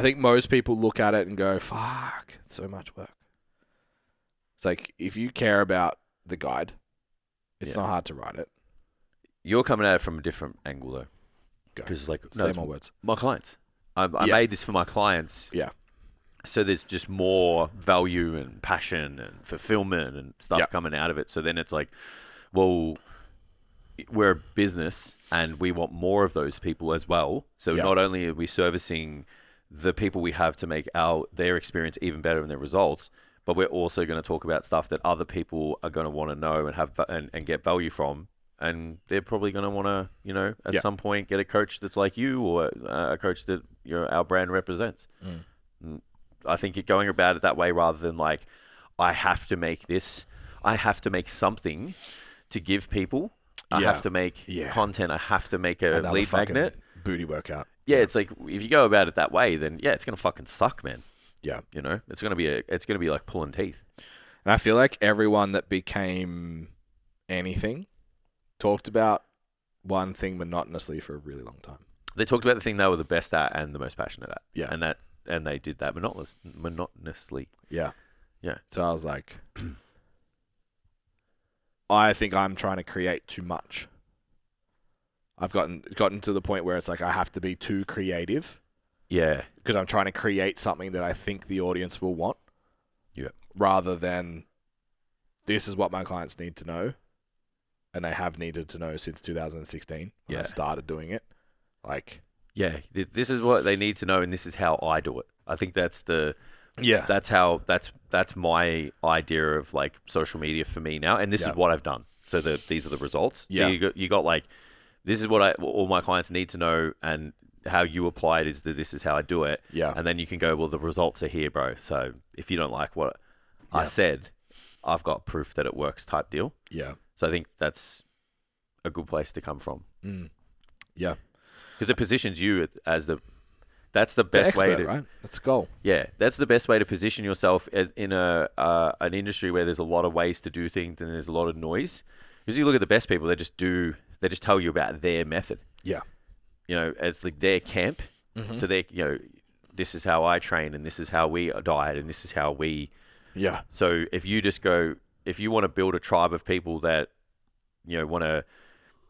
I think most people look at it and go, fuck, it's so much work. It's like, if you care about the guide, it's not hard to write it. You're coming at it from a different angle, though. Because, like, say more words. My clients. I made this for my clients. Yeah. So there's just more value and passion and fulfillment and stuff coming out of it. So then it's like, well, we're a business and we want more of those people as well. So not only are we servicing the people we have to make their experience even better in their results, but we're also going to talk about stuff that other people are going to want to know and have and get value from. And they're probably going to want to, at some point get a coach that's like you or a coach that our brand represents. I think you're going about it that way rather than like, I have to make this. I have to make something to give people. I have to make content. I have to make a lead magnet. Booty workout. Yeah, it's like if you go about it that way, then it's gonna fucking suck, man. Yeah, it's gonna be like pulling teeth. And I feel like everyone that became anything talked about one thing monotonously for a really long time. They talked about the thing they were the best at and the most passionate at. Yeah, and they did that monotonously. Yeah, yeah. So I was like, I think I'm trying to create too much. I've gotten to the point where it's like I have to be too creative. Yeah. Because I'm trying to create something that I think the audience will want. Yeah. Rather than this is what my clients need to know. And they have needed to know since 2016 when I started doing it. Like, yeah, this is what they need to know and this is how I do it. I think that's that's my idea of like social media for me now. And this is what I've done. So these are the results. So you got like, this is what all my clients need to know, and how you apply it is that this is how I do it. Yeah. And then you can go, well, the results are here, bro. So if you don't like what I said, I've got proof that it works type deal. Yeah. So I think that's a good place to come from. Yeah. Because it positions you as that's the best way to, right? That's the goal. Yeah. That's the best way to position yourself in an industry where there's a lot of ways to do things and there's a lot of noise. Because you look at the best people, they just tell you about their method. Yeah. It's like their camp. Mm-hmm. So they, this is how I train and this is how we diet and this is how we. Yeah. So if you want to build a tribe of people that, want to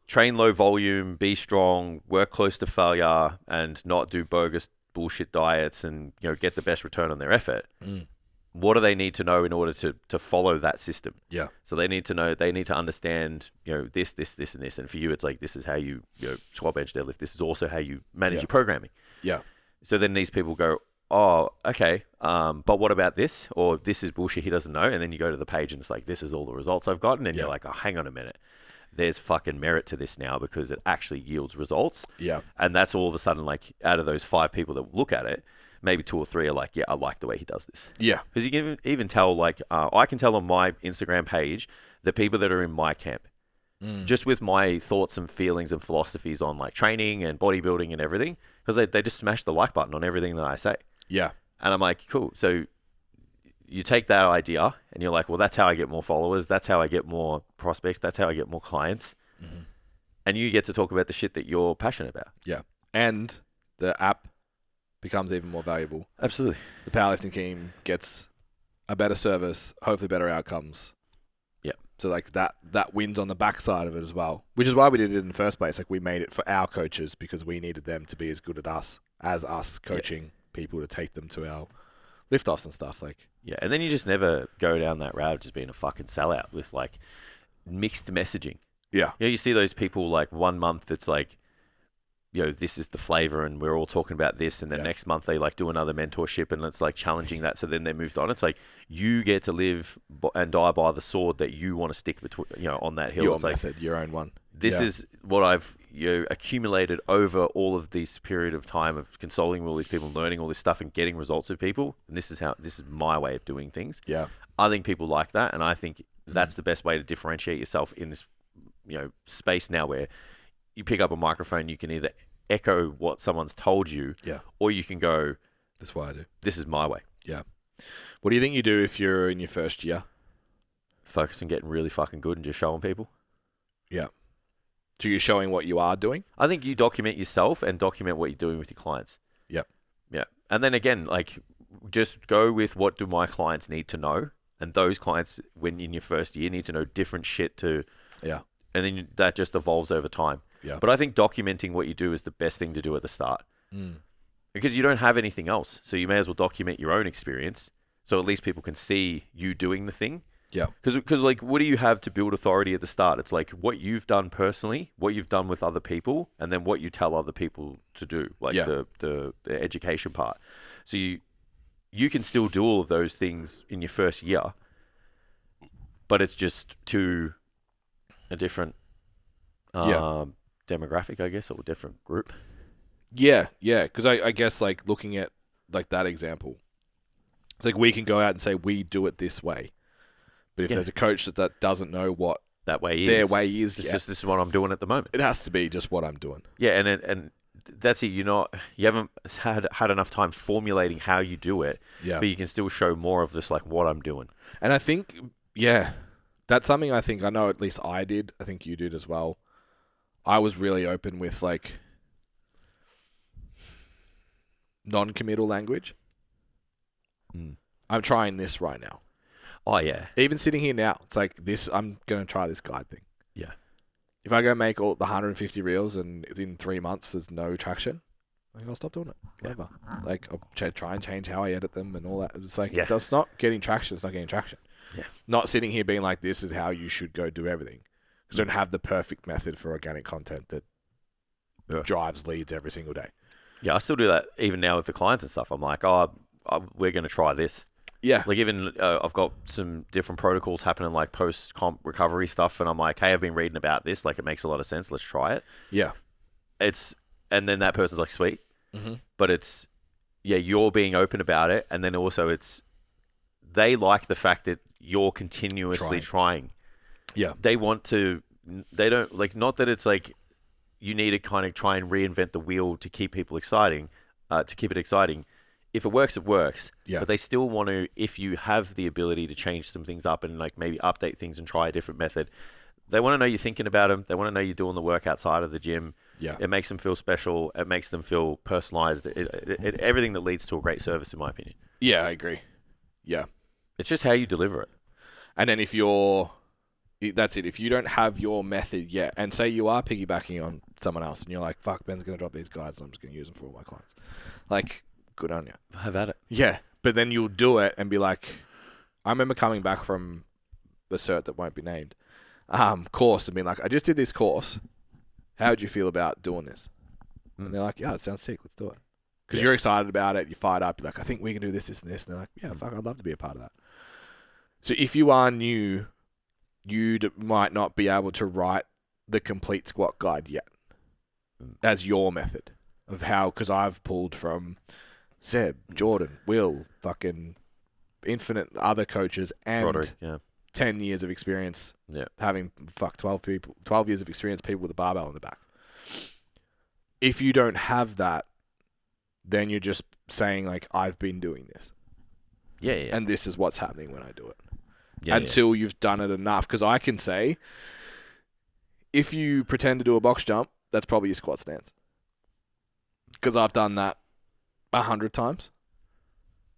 train low volume, be strong, work close to failure and not do bogus bullshit diets and, get the best return on their effort. What do they need to know in order to follow that system? Yeah. So they need to understand, this, and this. And for you, it's like, this is how you, squat, bench, deadlift. This is also how you manage your programming. Yeah. So then these people go, oh, okay. But what about this? Or this is bullshit. He doesn't know. And then you go to the page and it's like, this is all the results I've gotten. And you're like, oh, hang on a minute. There's fucking merit to this now because it actually yields results. Yeah. And that's all of a sudden, like, out of those 5 people that look at it, maybe 2 or 3 are like, yeah, I like the way he does this. Yeah. Because you can even tell, like, I can tell on my Instagram page the people that are in my camp, just with my thoughts and feelings and philosophies on, like, training and bodybuilding and everything, because they just smash the like button on everything that I say. Yeah. And I'm like, cool. So you take that idea and you're like, well, that's how I get more followers. That's how I get more prospects. That's how I get more clients. Mm-hmm. And you get to talk about the shit that you're passionate about. Yeah. And the app becomes even more valuable. Absolutely. The powerlifting team gets a better service, hopefully better outcomes. Yeah. So like that wins on the backside of it as well, which is why we did it in the first place. Like we made it for our coaches because we needed them to be as good at us as us coaching people to take them to our lift-offs and stuff. Like, yeah. And then you just never go down that route of just being a fucking sellout with like mixed messaging. Yeah. You see those people like 1 month it's like, this is the flavor and we're all talking about this. And then next month they like do another mentorship and it's like challenging that. So then they moved on. It's like you get to live and die by the sword that you want to stick between, on that hill. Your it's method, like, your own one. This is what I've accumulated over all of this period of time of consulting with all these people, learning all this stuff and getting results of people. And this is my way of doing things. Yeah. I think people like that. And I think that's the best way to differentiate yourself in this, space now where you pick up a microphone, you can either echo what someone's told you, or you can go, "That's what I do. This is my way." Yeah. What do you think you do if you're in your first year? Focus on getting really fucking good and just showing people. Yeah. So you're showing what you are doing? I think you document yourself and document what you're doing with your clients. Yep. Yeah. And then again, like, just go with what do my clients need to know, and those clients, when in your first year, need to know different shit to, Yeah. and then that just evolves over time. Yeah. But I think documenting what you do is the best thing to do at the start, because you don't have anything else, so you may as well document your own experience, so at least people can see you doing the thing. Yeah. Because like, what do you have to build authority at the start? It's like what you've done personally, what you've done with other people, and then what you tell other people to do, like the education part. So you can still do all of those things in your first year, but it's just to a different demographic, I guess, or a different group. Yeah, yeah. Because I guess, like, looking at, like, that example, it's like we can go out and say we do it this way. But if there's a coach that doesn't know what that way is, their way is, this is what I'm doing at the moment. It has to be just what I'm doing. Yeah, and that's it. You haven't had enough time formulating how you do it. Yeah. But you can still show more of this, like, what I'm doing. And I think, that's something I think, I know at least I did. I think you did as well. I was really open with, like, non-committal language. I'm trying this right now. Oh, yeah. Even sitting here now, it's like this. I'm going to try this guide thing. Yeah. If I go make all the 150 reels and in 3 months there's no traction, like, I'll stop doing it. Whatever. Like, I'll try and change how I edit them and all that. It's like, it's not getting traction. It's not getting traction. Yeah. Not sitting here being like, this is how you should go do everything. Because I don't have the perfect method for organic content that drives leads every single day. Yeah, I still do that even now with the clients and stuff. I'm like, we're going to try this. Yeah. Like, even I've got some different protocols happening, like post-comp recovery stuff, and I'm like, hey, I've been reading about this. Like, it makes a lot of sense. Let's try it. Yeah. And then that person's like, sweet. Mm-hmm. But it's, you're being open about it. And then also they like the fact that you're continuously trying. Yeah. They don't, like, not that it's like you need to kind of try and reinvent the wheel to keep people exciting, to keep it exciting. If it works, it works. Yeah. But they still want to, if you have the ability to change some things up and, like, maybe update things and try a different method, they want to know you're thinking about them. They want to know you're doing the work outside of the gym. Yeah. It makes them feel special. It makes them feel personalized. Everything that leads to a great service, in my opinion. Yeah, I agree. Yeah. It's just how you deliver it. And then that's it. If you don't have your method yet, and say you are piggybacking on someone else and you're like, fuck, Ben's going to drop these guides and I'm just going to use them for all my clients. Like, good on you. Have at it. Yeah. But then you'll do it and be like, I remember coming back from a cert that won't be named course and being like, I just did this course. How would you feel about doing this? And they're like, yeah, it sounds sick. Let's do it. Because you're excited about it. You're fired up. You're like, I think we can do this, this, and this. And they're like, yeah, fuck, I'd love to be a part of that. So if you are new, you might not be able to write the complete squat guide yet as your method of how, because I've pulled from Seb, Jordan, Will, fucking infinite other coaches and Roderick, 10 years of experience having 12 years of experience, people with a barbell in the back. If you don't have that, then you're just saying, like, I've been doing this. Yeah. And this is what's happening when I do it. Until you've done it enough. Because I can say, if you pretend to do a box jump, that's probably your squat stance. Because I've done that 100 times.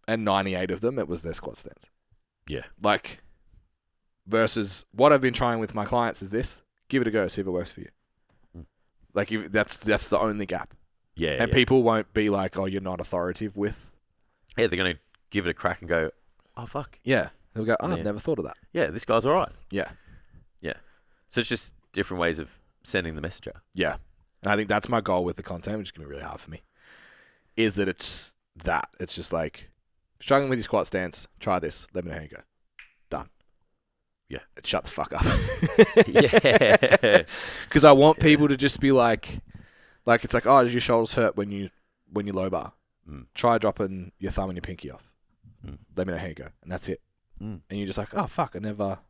And 98 of them, it was their squat stance. Yeah. Like, versus what I've been trying with my clients is this. Give it a go, see if it works for you. Like, that's the only gap. Yeah. And people won't be like, oh, you're not authoritative with. Yeah, they're going to give it a crack and go, oh, fuck. Yeah. They'll go, oh, I've never thought of that. Yeah, this guy's all right. Yeah. Yeah. So it's just different ways of sending the message out. Yeah. And I think that's my goal with the content, which is going to be really hard for me, is that it's that. It's just like, struggling with your squat stance, try this, let me know how you go. Done. Yeah. Shut the fuck up. Yeah. Because I want people to just be like, it's like, oh, does your shoulders hurt when you low bar? Try dropping your thumb and your pinky off. Let me know how you go. And that's it. And you're just like, oh, fuck, I never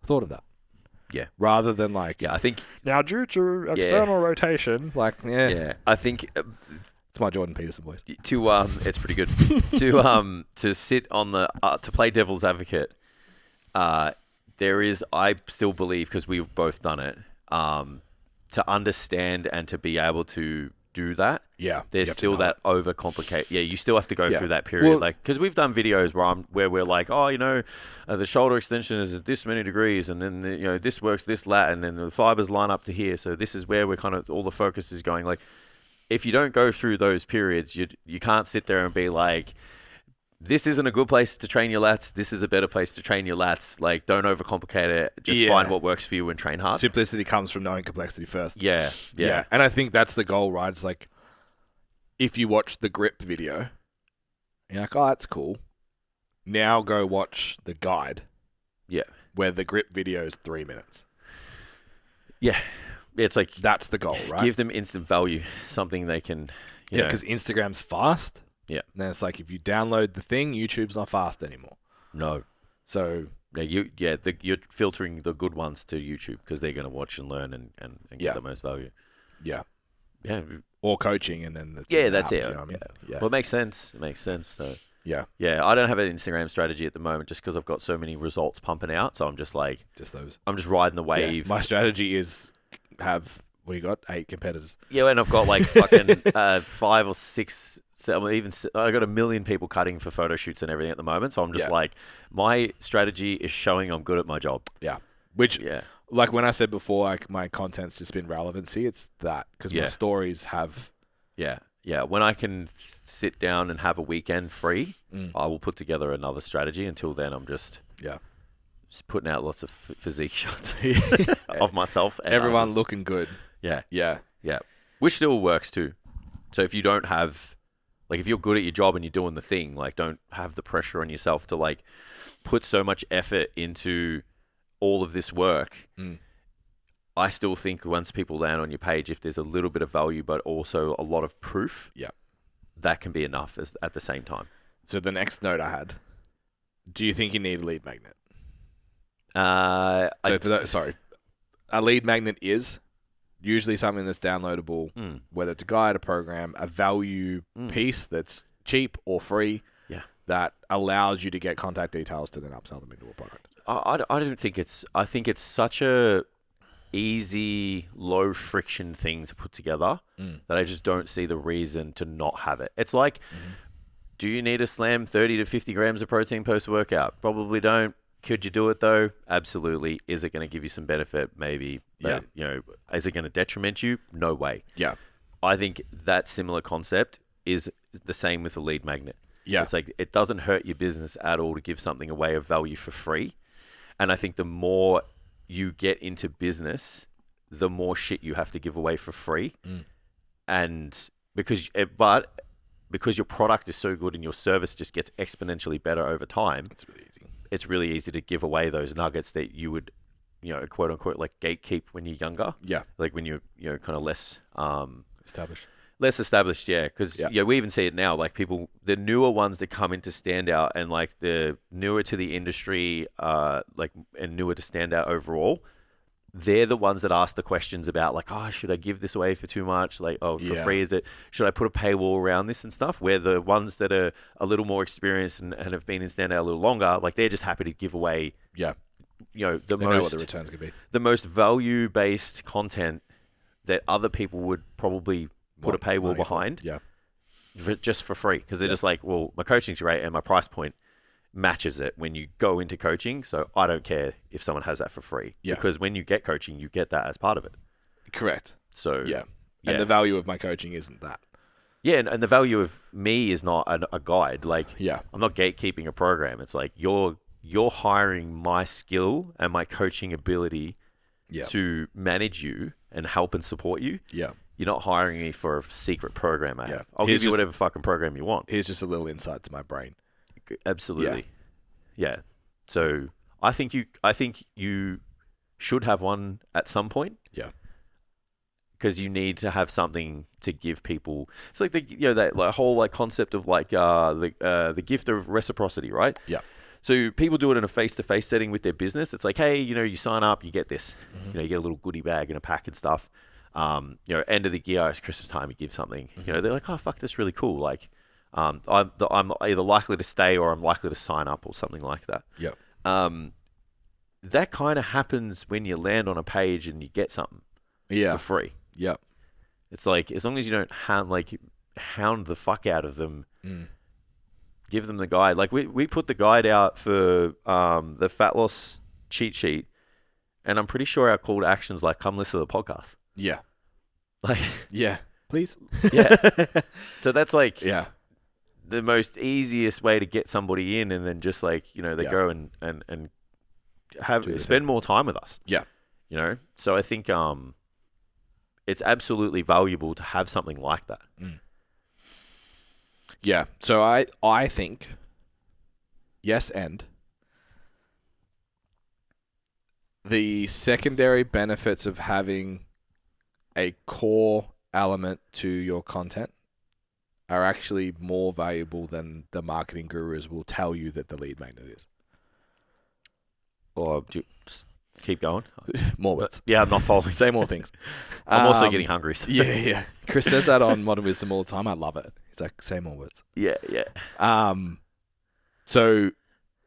thought of that. Yeah. Rather than like, I think now due to external rotation, like, yeah. I think it's my Jordan Peterson voice. It's pretty good to sit on the to play devil's advocate. There is, I still believe, because we've both done it, to understand and to be able to do that. Yeah. There's You have to still know that overcomplicate. Yeah, you still have to go Yeah. through that period. Well- Like, because we've done videos where we're like, oh, the shoulder extension is at this many degrees, and then this works this lat, and then the fibers line up to here. So this is where we're kind of all the focus is going. Like, if you don't go through those periods, you can't sit there and be like, this isn't a good place to train your lats. This is a better place to train your lats. Like, don't overcomplicate it. Just find what works for you and train hard. Simplicity comes from knowing complexity first. Yeah. And I think that's the goal, right? It's like, if you watch the grip video, you're like, oh, that's cool. Now go watch the guide. Yeah. Where the grip video is 3 minutes. Yeah. It's like, That's the goal, right? give them instant value, something they can, you know. because Instagram's fast. Yeah. And then it's like, if you download the thing, YouTube's not fast anymore. No. So, You're filtering the good ones to YouTube because they're going to watch and learn and get the most value. yeah. Yeah. Or coaching, and then That's it. it. You know what I mean? Yeah. Well, it makes sense. So, Yeah. yeah, I don't have an Instagram strategy at the moment just because I've got so many results pumping out. So I'm just like, Just those. I'm just riding the Yeah. wave. My strategy is have, what do you got? 8 competitors. Yeah, and I've got like fucking 5 or 6, 7, even I got 1 million people cutting for photo shoots and everything at the moment. So I'm just like, my strategy is showing I'm good at my job. Yeah. Which, Yeah. like when I said before, like my content's just been relevancy. It's that because my stories have. Yeah. Yeah. When I can sit down and have a weekend free, I will put together another strategy. Until then, I'm just putting out lots of physique shots of myself. And Everyone others. looking good. Yeah. Yeah. Yeah. Which still works too. So if you don't have, like, if you're good at your job and you're doing the thing, like, don't have the pressure on yourself to, like, put so much effort into all of this work. I still think once people land on your page, if there's a little bit of value, but also a lot of proof, that can be enough at the same time. So the next note I had, do you think you need a lead magnet? A lead magnet is usually something that's downloadable, whether it's a guide, a program, a value piece that's cheap or free, that allows you to get contact details to then upsell them into a product. I don't think I think it's such a easy, low friction thing to put together that I just don't see the reason to not have it. It's like, do you need to slam 30 to 50 grams of protein post-workout? Probably don't. Could you do it though? Absolutely. Is it going to give you some benefit? Maybe. But, is it going to detriment you? No way. Yeah. I think that similar concept is the same with the lead magnet. Yeah. It's like, it doesn't hurt your business at all to give something away of value for free. And I think the more you get into business, the more shit you have to give away for free. And because your product is so good and your service just gets exponentially better over time, it's really easy to give away those nuggets that you would, quote unquote, like gatekeep when you're younger. Yeah. Like when you're, kind of less Established. less established. Yeah. Because we even see it now, like people, the newer ones that come in to stand out and like the newer to the industry, and newer to stand out overall, they're the ones that ask the questions about like, oh, should I give this away for too much? Like, oh, for free, is it? Should I put a paywall around this and stuff? Where the ones that are a little more experienced and have been in standout a little longer, like they're just happy to give away, they know what the returns could be. the most value-based content that other people would probably put a paywall behind just for free. Because they're just like, well, my coaching's great and my price point matches it when you go into coaching, so I don't care if someone has that for free, because when you get coaching, you get that as part of it. Correct. So and the value of my coaching isn't that. And the value of me is not a guide. Like, I'm not gatekeeping a program. It's like you're hiring my skill and my coaching ability to manage you and help and support you. You're not hiring me for a secret program I have. I'll give you whatever fucking program you want. Here's just a little insight to my brain. Absolutely. Yeah. So I think you should have one at some point. Yeah. Because you need to have something to give people. It's like that like whole like concept of like the gift of reciprocity, right? Yeah. So people do it in a face-to-face setting with their business. It's like, hey, you sign up, you get this. You get a little goodie bag and a pack and stuff. End of the year, it's Christmas time, you give something. They're like, oh fuck, that's really cool. Like, I'm either likely to stay or I'm likely to sign up or something like that. Yep. That kind of happens when you land on a page and you get something for free. Yep. It's like, as long as you don't hound the fuck out of them, give them the guide. Like we put the guide out for the fat loss cheat sheet, and I'm pretty sure our call to action's like, come listen to the podcast. Yeah. Like, Yeah. Please. yeah. So that's like Yeah. the most easiest way to get somebody in, and then just like, they go and spend more time with us. Yeah. So I think it's absolutely valuable to have something like that. Yeah. So I think yes, and the secondary benefits of having a core element to your content are actually more valuable than the marketing gurus will tell you that the lead magnet is. Or just keep going. More words. Yeah, I'm not following. Say more things. I'm also getting hungry. So. Yeah. Chris says that on Modern Wisdom all the time. I love it. He's like, say more words. Yeah. So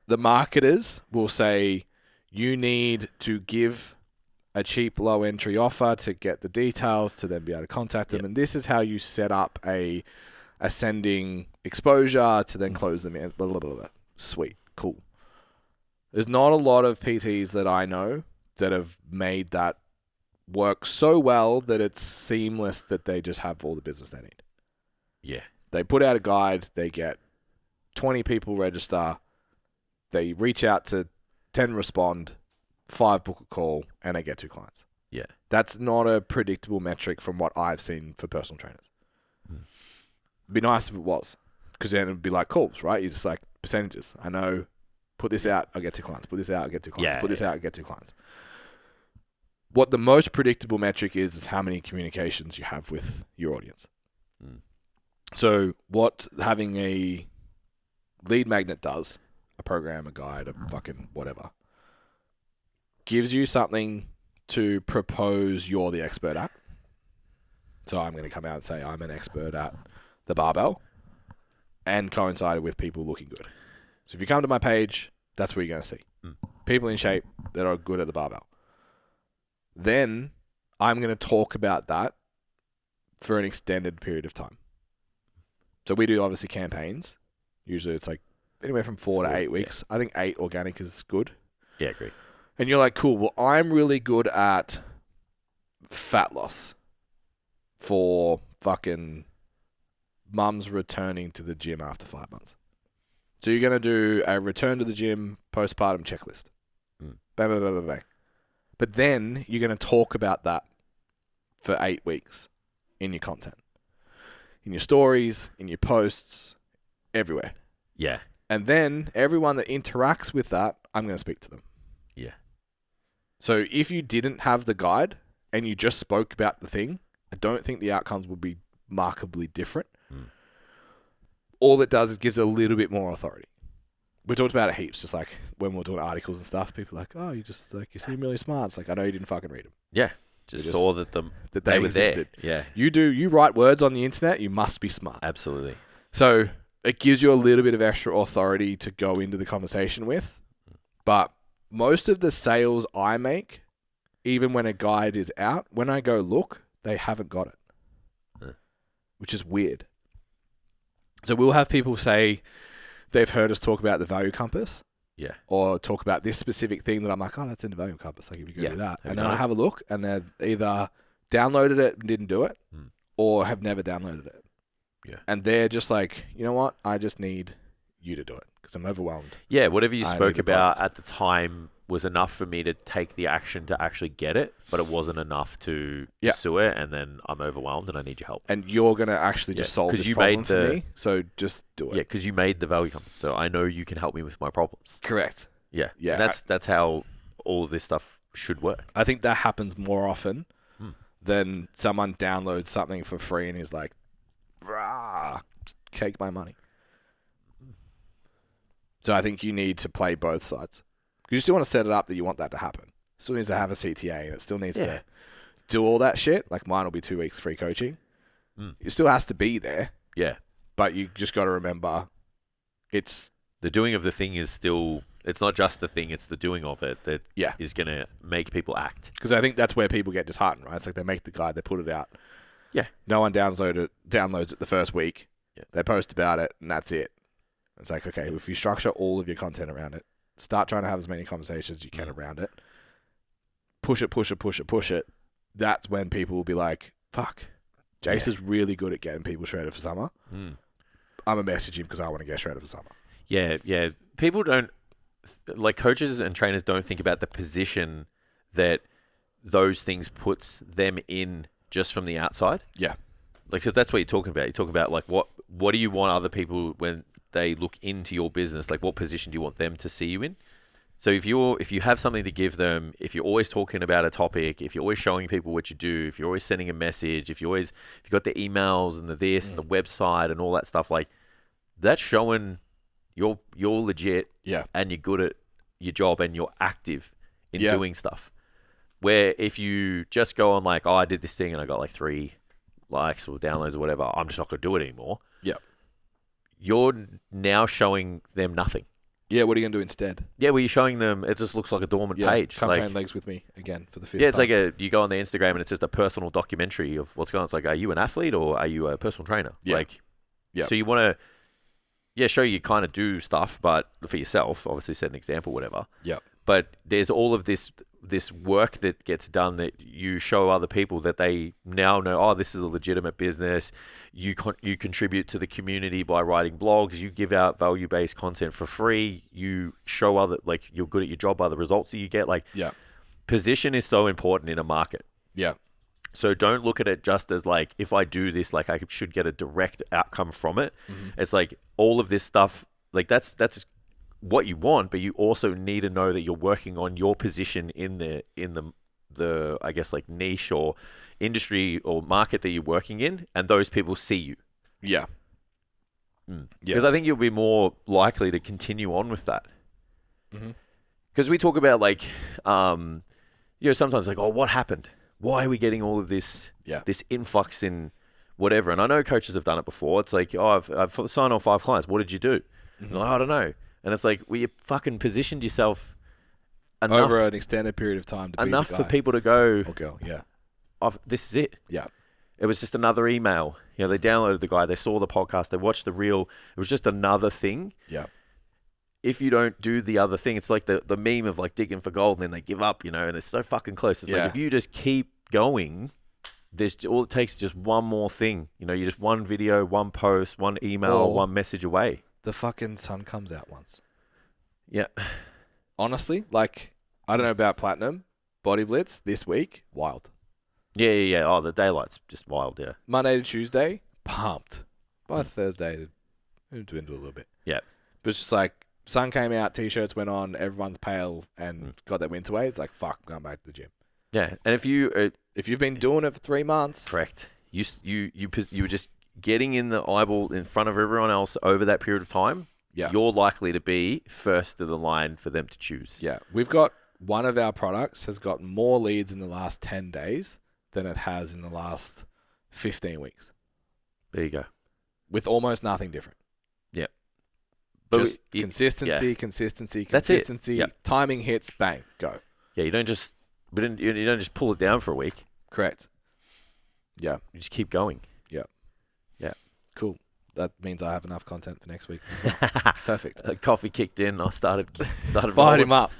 the marketers will say you need to give a cheap low entry offer to get the details to then be able to contact them. And this is how you set up a ascending exposure to then close them in. Blah, blah, blah, blah. Sweet. Cool. There's not a lot of PTs that I know that have made that work so well that it's seamless that they just have all the business they need. Yeah. They put out a guide, they get 20 people register, they reach out to 10 respond, 5 book a call, and they get 2 clients. Yeah. That's not a predictable metric from what I've seen for personal trainers. It'd be nice if it was, because then it'd be like calls, right? You're just like percentages. I know, put this out, I get 2 clients. Put this out, I get 2 clients. Put this out, I get 2 clients. What the most predictable metric is how many communications you have with your audience. So what having a lead magnet does, a program, a guide, a fucking whatever, gives you something to propose you're the expert at. So I'm going to come out and say I'm an expert at the barbell, and coincide with people looking good. So if you come to my page, that's what you're going to see. People in shape that are good at the barbell. Then I'm going to talk about that for an extended period of time. So we do obviously campaigns. Usually it's like anywhere from 4 to 8 weeks. I think 8 organic is good. Yeah, agree. And you're like, cool, well, I'm really good at fat loss for fucking mums returning to the gym after 5 months. So you're going to do a return to the gym postpartum checklist. Bang, bang, bang, bang, bang. But then you're going to talk about that for 8 weeks in your content. In your stories, in your posts, everywhere. Yeah. And then everyone that interacts with that, I'm going to speak to them. Yeah. So if you didn't have the guide and you just spoke about the thing, I don't think the outcomes would be markedly different. All it does is gives a little bit more authority. We talked about it heaps, just like when we were doing articles and stuff. People are like, oh, you seem really smart. It's like, I know you didn't fucking read them. Yeah. Just saw that they were existed. There. Yeah. You write words on the internet, you must be smart. Absolutely. So it gives you a little bit of extra authority to go into the conversation with. But most of the sales I make, even when a guide is out, when I go look, they haven't got it. Which is weird. So we'll have people say they've heard us talk about the value compass. Yeah. Or talk about this specific thing that I'm like, oh, that's in the value compass. Like, if you go do that. And then I have a look and they've either downloaded it and didn't do it or have never downloaded it. Yeah. And they're just like, you know what? I just need you to do it because I'm overwhelmed. Yeah. Whatever you spoke about at the time was enough for me to take the action to actually get it, but it wasn't enough to pursue it. And then I'm overwhelmed and I need your help. And you're going to actually just solve this problem for me. So just do it. Yeah. Because you made the value compass. So I know you can help me with my problems. Correct. Yeah. Yeah. And that's how all of this stuff should work. I think that happens more often than someone downloads something for free and is like, rah, take my money. So I think you need to play both sides. You still want to set it up that you want that to happen. It still needs to have a CTA and it still needs to do all that shit. Like mine will be 2 weeks free coaching. It still has to be there. Yeah. But you just got to remember it's... The doing of the thing is still... It's not just the thing, it's the doing of it that is going to make people act. Because I think that's where people get disheartened, right? It's like they make the guide, they put it out. Yeah. No one downloads it the first week. Yeah. They post about it, and that's it. It's like, okay, if you structure all of your content around it, start trying to have as many conversations as you can around it, push it, that's when people will be like, fuck, Jace is really good at getting people shredded for summer. I'm going to message him because I want to get shredded for summer. Yeah. People don't, like coaches and trainers don't think about the position that those things puts them in just from the outside. Yeah. Like, so that's what you're talking about. You're talking about like what do you want other people when they look into your business? Like, what position do you want them to see you in? So if you have something to give them, if you're always talking about a topic, if you're always showing people what you do, if you're always sending a message, if you got the emails and the this and the website and all that stuff, like that's showing you're legit, and you're good at your job and you're active in doing stuff. Where if you just go on like, oh, I did this thing and I got like 3 likes or downloads or whatever, I'm just not going to do it anymore. Yeah. You're now showing them nothing. Yeah, what are you going to do instead? Yeah, well, you're showing them, it just looks like a dormant page. Come like, train legs with me again for the 5th Yeah, it's time. like you go on the Instagram and it's just a personal documentary of what's going on. It's like, are you an athlete or are you a personal trainer? Yeah. Like, so you want to, show you kind of do stuff, but for yourself, obviously set an example, whatever. Yeah. But there's all of this work that gets done that you show other people that they now know, oh, this is a legitimate business. You contribute to the community by writing blogs. You give out value-based content for free. You show other, like, you're good at your job by the results that you get. Like, position is so important in a market. Yeah. So don't look at it just as like, if I do this, like I should get a direct outcome from it. It's like all of this stuff, like that's what you want, but you also need to know that you're working on your position in the I guess like niche or industry or market that you're working in, and those people see you. Yeah. Because I think you'll be more likely to continue on with that. Because we talk about like, sometimes like, oh, what happened? Why are we getting all of this influx in whatever? And I know coaches have done it before. It's like, oh, I've signed on 5 clients. What did you do? Like, I don't know. And it's like, well, you fucking positioned yourself enough, over an extended period of time to be enough the for guy. people to go, Or girl, yeah. oh, this is it. Yeah. It was just another email. They downloaded the guy, they saw the podcast, they watched the reel. It was just another thing. Yeah. If you don't do the other thing, it's like the meme of like digging for gold and then they give up, and it's so fucking close. It's like, if you just keep going, all it takes is just one more thing. You're just one video, one post, one email, one message away. The fucking sun comes out once. Yeah. Honestly, like, I don't know about Platinum. Body Blitz this week, wild. Yeah. Oh, the daylight's just wild, yeah. Monday to Tuesday, pumped. By Thursday, it dwindled a little bit. Yeah. But it's just like, sun came out, T-shirts went on, everyone's pale and got that winter weight. It's like, fuck, I'm going back to the gym. Yeah, and if you've been doing it for 3 months, correct, you were just getting in the eyeball in front of everyone else over that period of time. Yeah, you're likely to be first of the line for them to choose. Yeah, we've got one of our products has got more leads in the last 10 days than it has in the last 15 weeks. There you go, with almost nothing different. Yeah, just consistency. That's it. Yep. Timing hits, bang, go. Yeah, you don't just pull it down for a week. Correct. Yeah. You just keep going. Yeah. Yeah. Cool. That means I have enough content for next week. Perfect. Coffee kicked in. I started Fired him up.